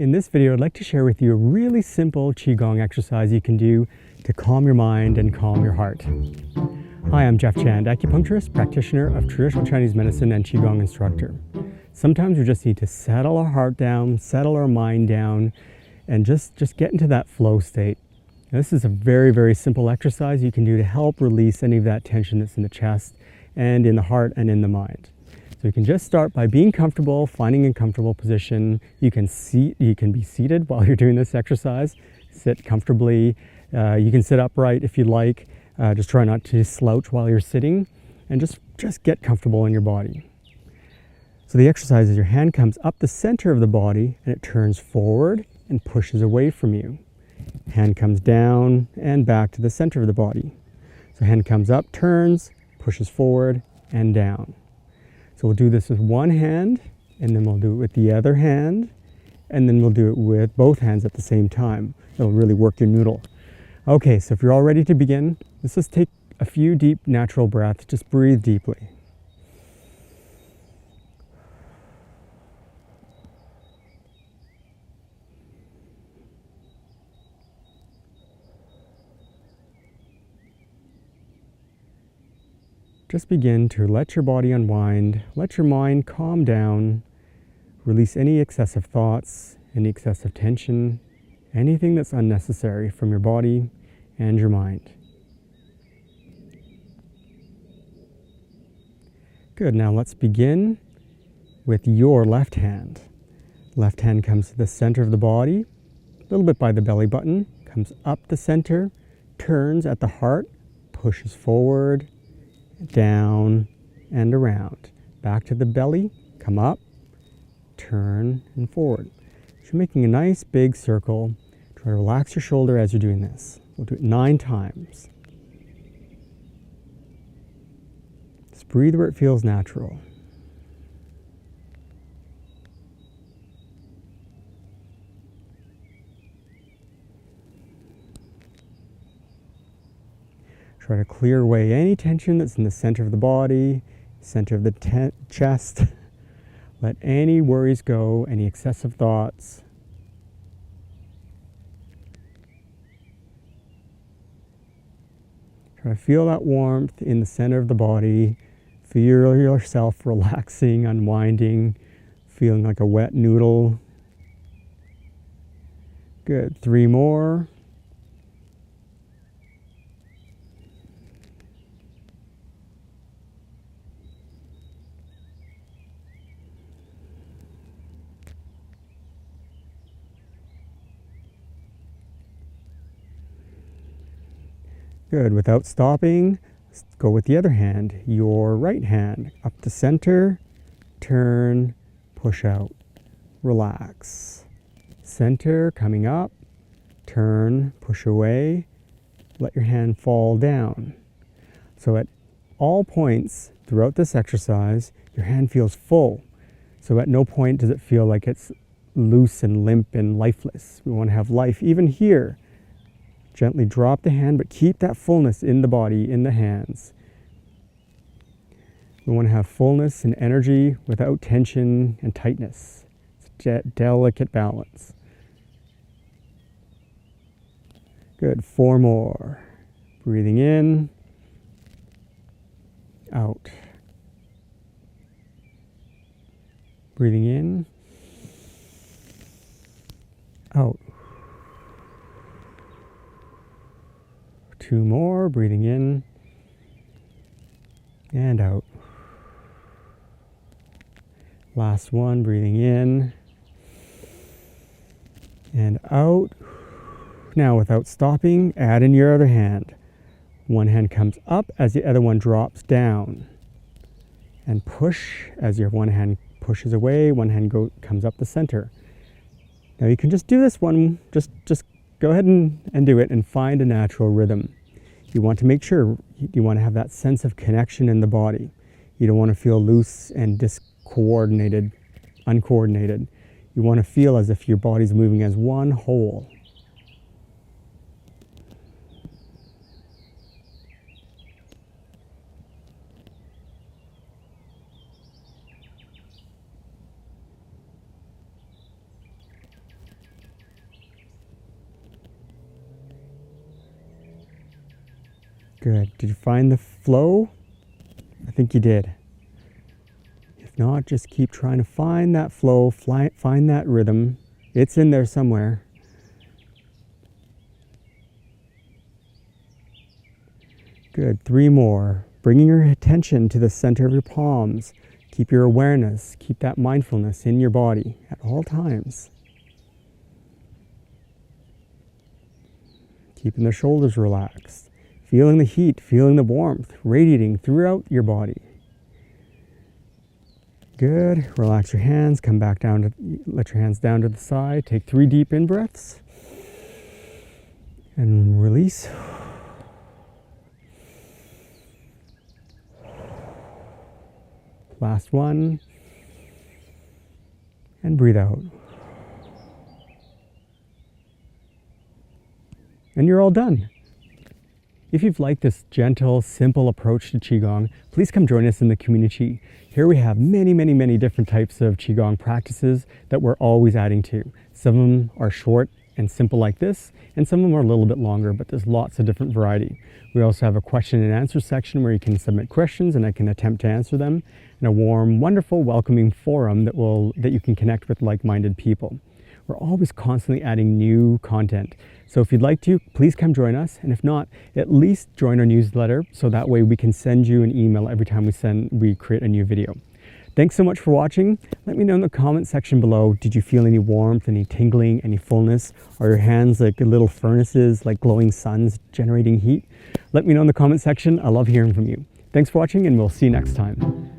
In this video, I'd like to share with you a really simple Qigong exercise you can do to calm your mind and calm your heart. Hi, I'm Jeff Chand, acupuncturist, practitioner of traditional Chinese medicine and Qigong instructor. Sometimes we just need to settle our heart down, settle our mind down, and just get into that flow state. Now, this is a very, very simple exercise you can do to help release any of that tension that's in the chest and in the heart and in the mind. So you can just start by being comfortable, finding a comfortable position. You can be seated while you're doing this exercise. Sit comfortably. You can sit upright if you like. Just try not to slouch while you're sitting, and just get comfortable in your body. So the exercise is your hand comes up the center of the body and it turns forward and pushes away from you. Hand comes down and back to the center of the body. So hand comes up, turns, pushes forward and down. So we'll do this with one hand, and then we'll do it with the other hand, and then we'll do it with both hands at the same time. It'll really work your noodle. Okay, so if you're all ready to begin, let's just take a few deep natural breaths. Just breathe deeply. Just begin to let your body unwind, let your mind calm down, release any excessive thoughts, any excessive tension, anything that's unnecessary from your body and your mind. Good, now let's begin with your left hand. Left hand comes to the center of the body, a little bit by the belly button, comes up the center, turns at the heart, pushes forward, down and around. Back to the belly, come up, turn and forward. So you're making a nice big circle. Try to relax your shoulder as you're doing this. We'll do it 9 times. Just breathe where it feels natural. Try to clear away any tension that's in the center of the body, center of the chest. Let any worries go, any excessive thoughts. Try to feel that warmth in the center of the body. Feel yourself relaxing, unwinding, feeling like a wet noodle. Good, 3 more. Good, without stopping, go with the other hand, your right hand, up the center, turn, push out, relax. Center, coming up, turn, push away, let your hand fall down. So at all points throughout this exercise, your hand feels full. So at no point does it feel like it's loose and limp and lifeless. We want to have life even here. Gently drop the hand, but keep that fullness in the body, in the hands. We want to have fullness and energy without tension and tightness. It's a delicate balance. Good, 4 more. Breathing in, out. Breathing in, out. 2 more, breathing in and out. Last one, breathing in and out. Now, without stopping, add in your other hand. One hand comes up as the other one drops down. And push as your one hand pushes away, one hand comes up the center. Now you can just do this one, just go ahead and do it and find a natural rhythm. You want to make sure you want to have that sense of connection in the body. You don't want to feel loose and uncoordinated. You want to feel as if your body's moving as one whole. Good. Did you find the flow? I think you did. If not, just keep trying to find that flow, find that rhythm. It's in there somewhere. Good. 3 more. Bringing your attention to the center of your palms. Keep your awareness, keep that mindfulness in your body at all times. Keeping the shoulders relaxed. Feeling the heat, feeling the warmth, radiating throughout your body. Good. Relax your hands, come back down to, let your hands down to the side. Take 3 deep in-breaths. And release. Last one. And breathe out. And you're all done. If you've liked this gentle, simple approach to Qigong, please come join us in the Community. Here we have many different types of Qigong practices that we're always adding to. Some of them are short and simple like this, and some of them are a little bit longer, but there's lots of different variety. We also have a question and answer section where you can submit questions and I can attempt to answer them, and a warm, wonderful, welcoming forum that you can connect with like-minded people. We're always constantly adding new content. So if you'd like to, please come join us. And if not, at least join our newsletter so that way we can send you an email every time we create a new video. Thanks so much for watching. Let me know in the comment section below, did you feel any warmth, any tingling, any fullness? Are your hands like little furnaces, like glowing suns generating heat? Let me know in the comment section. I love hearing from you. Thanks for watching and we'll see you next time.